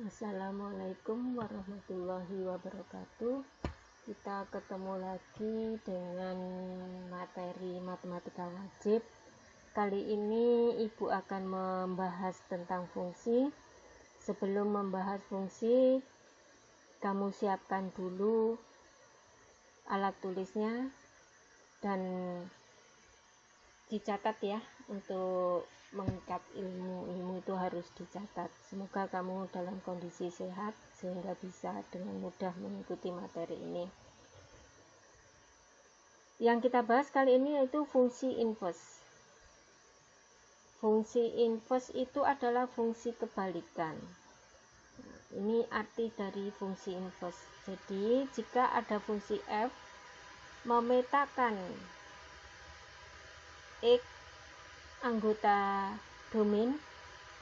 Assalamualaikum warahmatullahi wabarakatuh. Kita ketemu lagi dengan materi matematika wajib. Kali ini Ibu akan membahas tentang fungsi. Sebelum membahas fungsi, kamu siapkan dulu alat tulisnya dan dicatat ya, untuk mengikat ilmu itu harus dicatat. Semoga kamu dalam kondisi sehat sehingga bisa dengan mudah mengikuti materi ini. Yang kita bahas kali ini yaitu fungsi inverse. Fungsi inverse itu adalah fungsi kebalikan. Ini arti dari fungsi inverse. Jadi jika ada fungsi f memetakan X anggota domain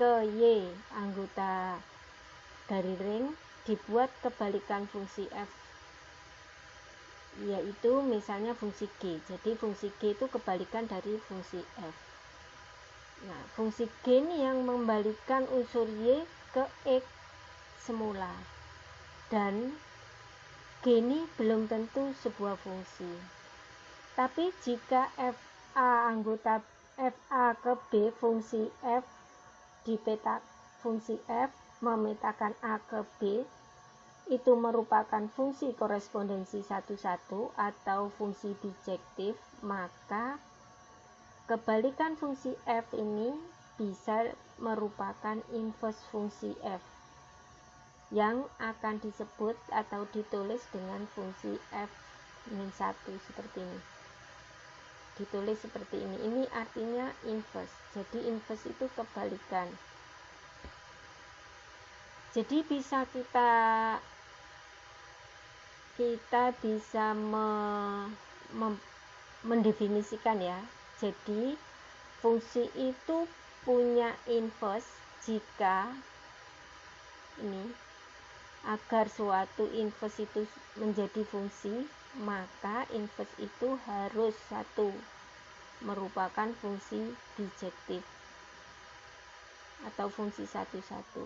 ke Y anggota dari ring, dibuat kebalikan fungsi f, yaitu misalnya fungsi G. Jadi fungsi G itu kebalikan dari fungsi f. Nah, fungsi G ini yang membalikan unsur Y ke X semula, dan G ini belum tentu sebuah fungsi. Tapi jika FA anggota FA ke B, fungsi F dipetak, fungsi F memetakan A ke B, itu merupakan fungsi korespondensi satu-satu atau fungsi bijektif, maka kebalikan fungsi F ini bisa merupakan inverse fungsi F yang akan disebut atau ditulis dengan fungsi F-1 seperti ini. Ditulis seperti ini. Ini artinya inverse. Jadi inverse itu kebalikan. Jadi bisa kita bisa mendefinisikan ya. Jadi fungsi itu punya inverse jika ini, agar suatu inverse itu menjadi fungsi, maka inverse itu harus satu, merupakan fungsi bijektif atau fungsi satu-satu.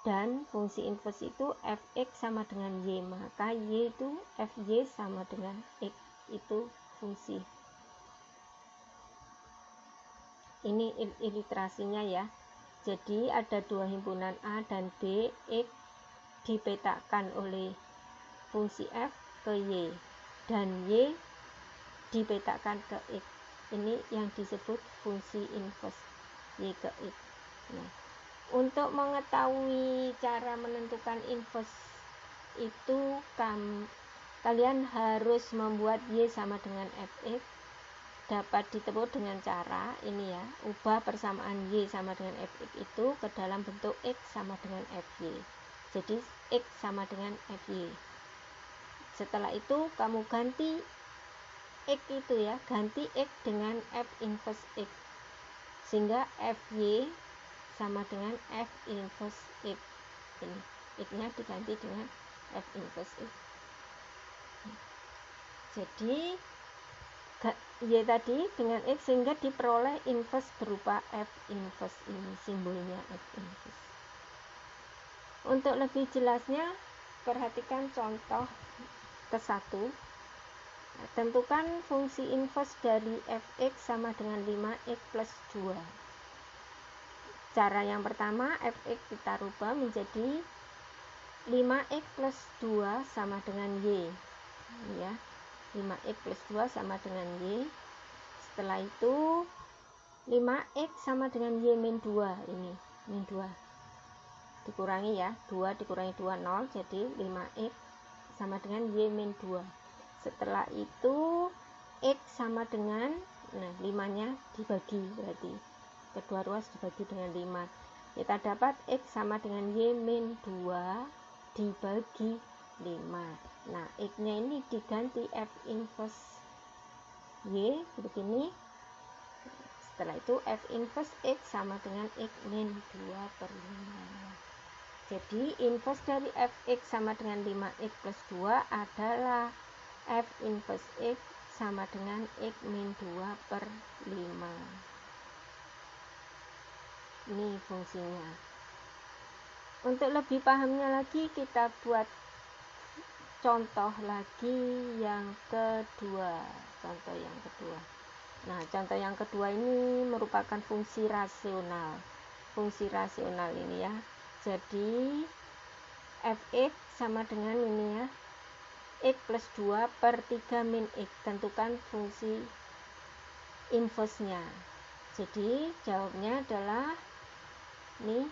Dan fungsi inverse itu fx sama dengan y, maka y itu fy sama dengan x, itu fungsi. Ini ilustrasinya ya. Jadi ada dua himpunan A dan B, X dipetakan oleh fungsi F ke Y, dan Y dipetakan ke X. Ini yang disebut fungsi inverse, Y ke X. Nah, untuk mengetahui cara menentukan inverse itu kalian harus membuat Y sama dengan Fx. Dapat ditempuh dengan cara ini ya, ubah persamaan Y sama dengan Fx itu ke dalam bentuk X sama dengan Fy. Jadi X sama dengan Fy. Setelah itu kamu ganti X itu ya, ganti X dengan F inverse X, sehingga Fy sama dengan F inverse X. Ini X-nya diganti dengan F inverse X. Jadi Y tadi dengan X, sehingga diperoleh inverse berupa F inverse ini, simbolnya F inverse. Untuk lebih jelasnya, perhatikan contoh ke-1. Tentukan fungsi inverse dari Fx sama dengan 5x plus 2. Cara yang pertama, Fx kita rubah menjadi 5x plus 2 sama dengan Y. Ya. 5x plus 2 sama dengan Y. Setelah itu 5x sama dengan Y min 2. Ini min 2 dikurangi ya, 2 dikurangi 2 0, jadi 5x sama dengan Y min 2. Setelah itu X sama dengan, nah 5 nya dibagi, berarti kedua ruas dibagi dengan 5, kita dapat X sama dengan Y min 2 dibagi 5. Nah, X-nya ini diganti F inverse Y begini. Setelah itu F inverse X sama dengan X min 2 per 5. Jadi inverse dari Fx sama dengan 5x plus 2 adalah F inverse X sama dengan X min 2 per 5. Ini fungsinya. Untuk lebih pahamnya lagi, kita buat contoh lagi yang kedua. Nah, contoh yang kedua ini merupakan fungsi rasional. Fungsi rasional ini ya. Jadi fx sama dengan ini ya, x plus 2 per 3 min x. Tentukan fungsi inverse-nya. Jadi jawabnya adalah ini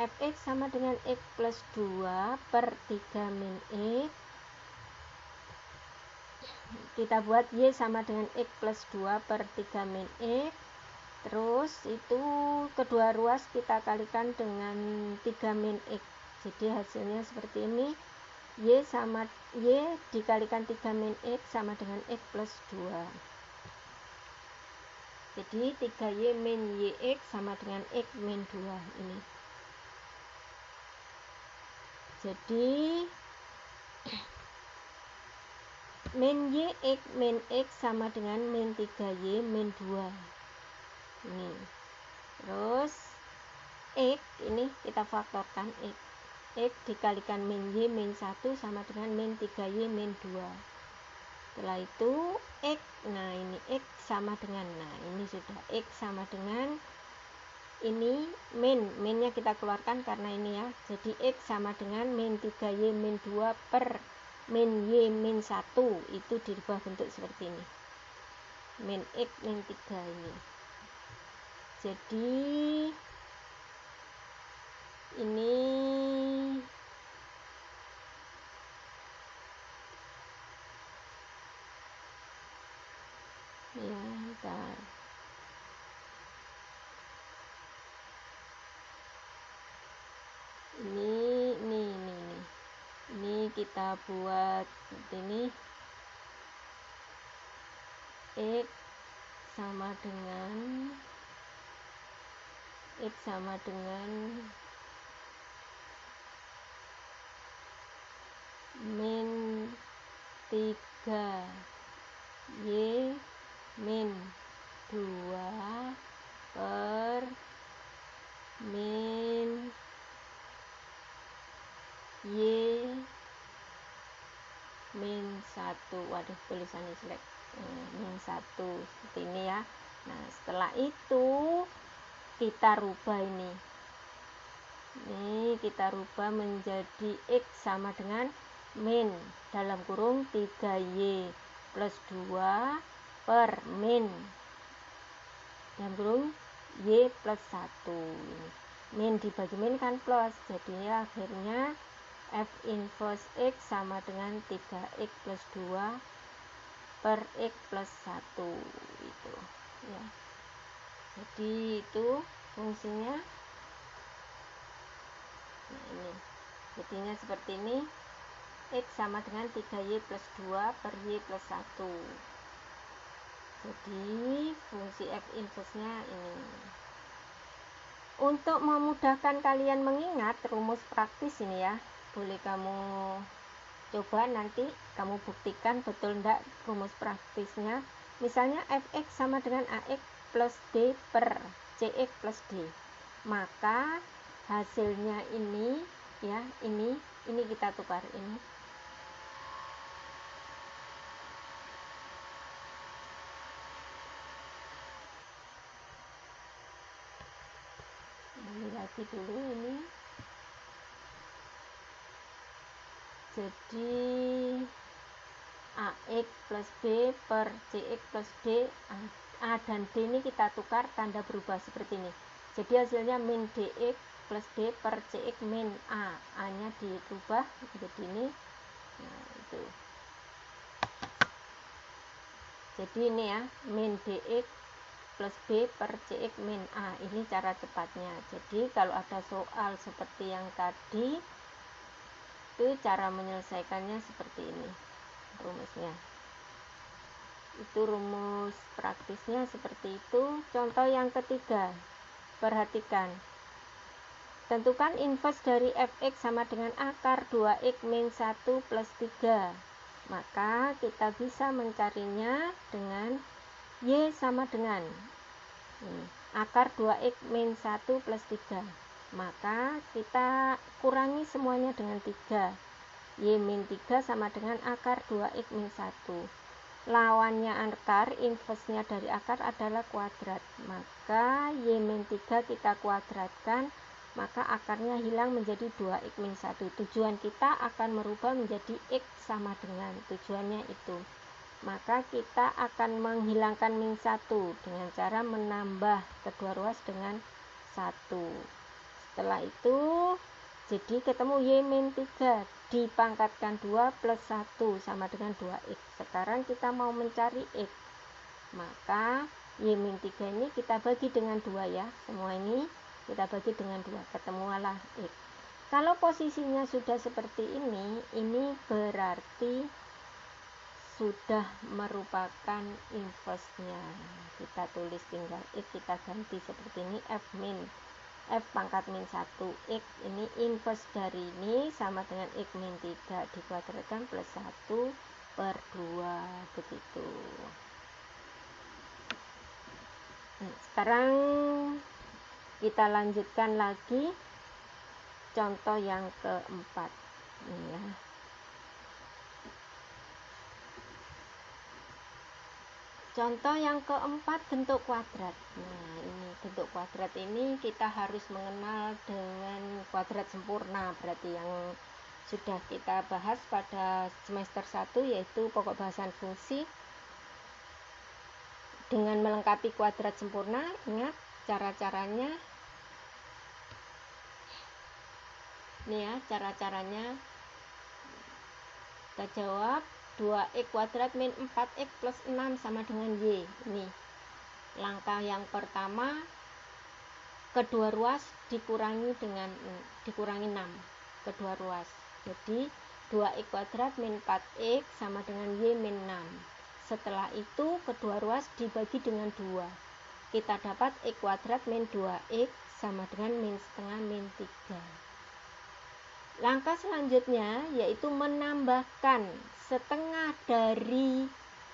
fx sama dengan x plus 2 per 3 min x. Kita buat y sama dengan x plus 2 per 3 min x. Terus itu kedua ruas kita kalikan dengan 3 min x. Jadi hasilnya seperti ini. Y dikalikan 3 min x sama dengan x plus 2. Jadi 3y min yx sama dengan x min 2 ini. Jadi min yx min x sama dengan min 3y min 2 ini. Terus x ini kita faktorkan, x dikalikan min y min 1 sama dengan min 3y min 2. Setelah itu x, nah ini x sama dengan, nah ini sudah x sama dengan ini minnya kita keluarkan karena ini ya. Jadi x sama dengan min 3y min 2 per min y min 1, itu dirubah bentuk seperti ini, min x min 3 ini. Jadi ini ya, bentar. Ini kita buat seperti ini. X sama dengan min 3 y min 2 per min y min 1. Waduh, tulisannya jelek. Min 1 seperti ini ya. Nah, setelah itu kita rubah ini. Ini kita rubah menjadi x sama dengan min dalam kurung 3y plus 2 per min dalam kurung y plus 1. Min dibagi min kan plus, jadi akhirnya f inverse x sama dengan 3x plus 2 per x plus 1 itu ya. Jadi itu fungsinya. Nah, ini jadinya seperti ini, x sama dengan 3y plus 2 per y plus 1. Jadi fungsi f inverse-nya ini. Untuk memudahkan kalian mengingat rumus praktis ini ya, boleh kamu coba nanti kamu buktikan betul enggak rumus praktisnya. Misalnya fx sama dengan ax plus d per cx plus d, maka hasilnya ini ya, ini kita tukar ini. Ini lagi dulu ini. Jadi ax plus b per cx plus d, a dan d ini kita tukar, tanda berubah seperti ini. Jadi hasilnya min dx plus d per cx min a nya dirubah menjadi ini. Nah, itu. Jadi ini ya, min dx plus b per cx min a, ini cara cepatnya. Jadi kalau ada soal seperti yang tadi, itu cara menyelesaikannya seperti ini rumusnya. Itu rumus praktisnya seperti itu. Contoh yang ketiga, perhatikan. Tentukan inverse dari fx sama dengan akar 2x min 1 plus 3. Maka kita bisa mencarinya dengan y sama dengan akar 2x min 1 plus 3. maka kita kurangi semuanya dengan 3. Y min 3 sama dengan akar 2x min 1. Lawannya akar, inversnya dari akar adalah kuadrat. Maka Y min 3 kita kuadratkan, maka akarnya hilang menjadi 2x min 1. Tujuan kita akan merubah menjadi x sama dengan, tujuannya itu. Maka kita akan menghilangkan min 1 dengan cara menambah kedua ruas dengan 1. Setelah itu jadi ketemu Y min 3 dipangkatkan 2 plus 1 sama dengan 2x. Sekarang kita mau mencari x, maka Y min 3 ini kita bagi dengan 2 ya. Semua ini kita bagi dengan 2, ketemulah x. Kalau posisinya sudah seperti ini berarti sudah merupakan inverse-nya. Kita tulis tinggal x, kita ganti seperti ini, f pangkat min 1, x ini inverse dari ini sama dengan x min 3 dikuadratkan plus 1 per 2, begitu. Nah, sekarang kita lanjutkan lagi contoh yang keempat. Ini ya. Contoh yang keempat, bentuk kuadrat. Nah, ini bentuk kuadrat ini kita harus mengenal dengan kuadrat sempurna, berarti yang sudah kita bahas pada semester 1, yaitu pokok bahasan fungsi. Dengan melengkapi kuadrat sempurna, ingat cara-caranya. Ini ya, cara-caranya. Kita jawab 2x kuadrat min 4x plus 6 sama dengan y. Ini langkah yang pertama, kedua ruas dikurangi 6 kedua ruas. Jadi 2x kuadrat min 4x sama dengan y min 6. Setelah itu kedua ruas dibagi dengan 2. Kita dapat x kuadrat min 2x sama dengan min setengah min 3. Langkah selanjutnya yaitu menambahkan setengah dari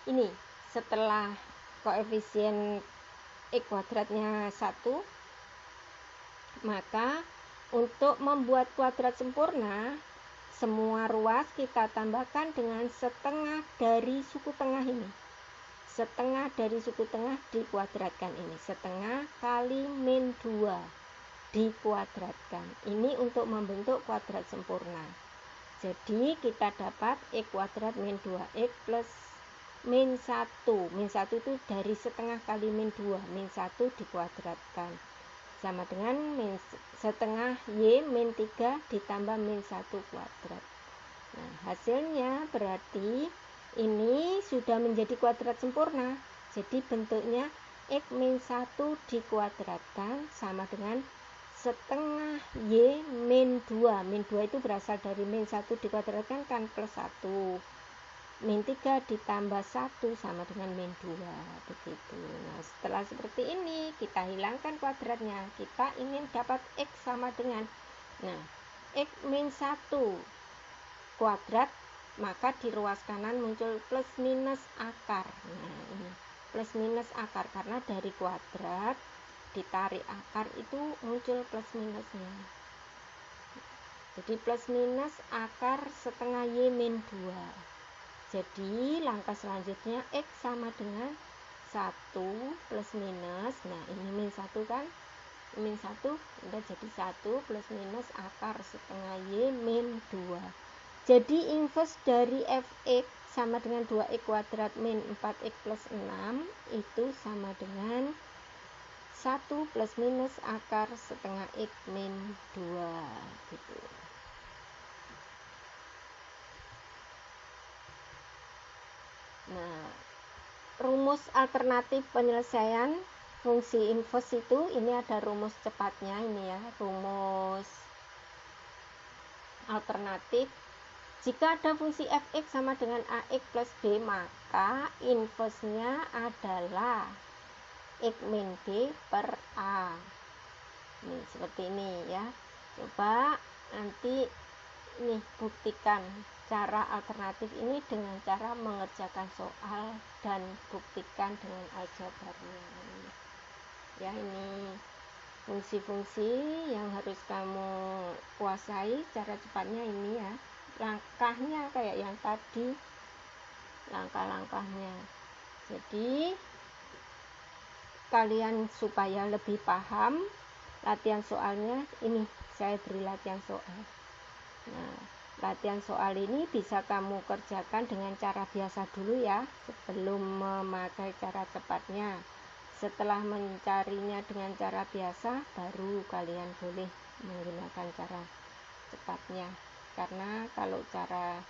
ini. Setelah koefisien x kuadratnya 1, maka untuk membuat kuadrat sempurna, semua ruas kita tambahkan dengan setengah dari suku tengah ini. Setengah dari suku tengah dikuadratkan ini. Setengah kali min 2 dikuadratkan. Ini untuk membentuk kuadrat sempurna. Jadi kita dapat x kuadrat min 2x plus min 1. Min 1 itu dari setengah kali min 2. Min 1 dikuadratkan. Sama dengan setengah y min 3 ditambah min 1 kuadrat. Nah, hasilnya berarti ini sudah menjadi kuadrat sempurna. Jadi bentuknya x min 1 dikuadratkan sama dengan setengah y min 2. Min 2 itu berasal dari min 1 dikuadratkan kan plus 1. Min 3 ditambah 1 sama dengan min 2. Begitu. Nah, setelah seperti ini kita hilangkan kuadratnya. Kita ingin dapat x sama dengan, nah, x min 1 kuadrat, maka di ruas kanan muncul plus minus akar. Nah, ini plus minus akar karena dari kuadrat ditarik akar itu muncul plus minusnya. Jadi plus minus akar setengah y min 2. Jadi langkah selanjutnya x sama dengan 1 plus minus. Nah, ini min 1 kan, min 1 udah jadi 1 plus minus akar setengah y min 2. Jadi inverse dari fx sama dengan 2x kuadrat min 4x plus 6 itu sama dengan 1 plus minus akar setengah x min 2 gitu. Nah, rumus alternatif penyelesaian fungsi inverse itu, ini ada rumus cepatnya ini ya, rumus alternatif. Jika ada fungsi fx sama dengan ax plus b, maka inverse-nya adalah x min b per a. Ini seperti ini ya. Coba nanti nih buktikan cara alternatif ini dengan cara mengerjakan soal dan buktikan dengan aljabarnya. Ya, ini fungsi-fungsi yang harus kamu kuasai. Cara cepatnya ini ya, langkahnya kayak yang tadi, langkah-langkahnya. Jadi kalian supaya lebih paham, latihan soalnya ini saya beri latihan soal. Nah, latihan soal ini bisa kamu kerjakan dengan cara biasa dulu ya, sebelum memakai cara cepatnya. Setelah mencarinya dengan cara biasa, baru kalian boleh menggunakan cara cepatnya. Karena kalau cara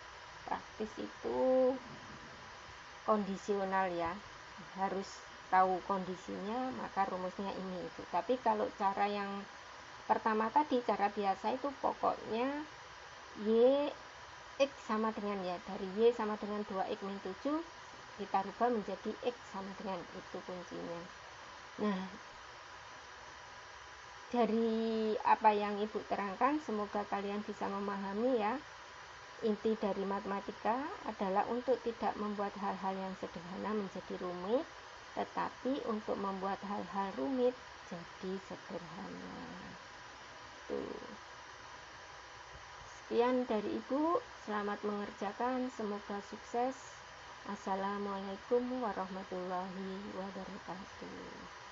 praktis itu kondisional ya, harus tahu kondisinya, maka rumusnya ini itu. Tapi kalau cara yang pertama tadi, cara biasa itu pokoknya Y X sama dengan ya, dari Y sama dengan 2X min 7 kita rubah menjadi X sama dengan itu kuncinya. Nah, dari apa yang Ibu terangkan, semoga kalian bisa memahami ya. Inti dari matematika adalah untuk tidak membuat hal-hal yang sederhana menjadi rumit, tetapi untuk membuat hal-hal rumit jadi sederhana. Tuh. Sekian dari Ibu, selamat mengerjakan, semoga sukses. Assalamualaikum warahmatullahi wabarakatuh.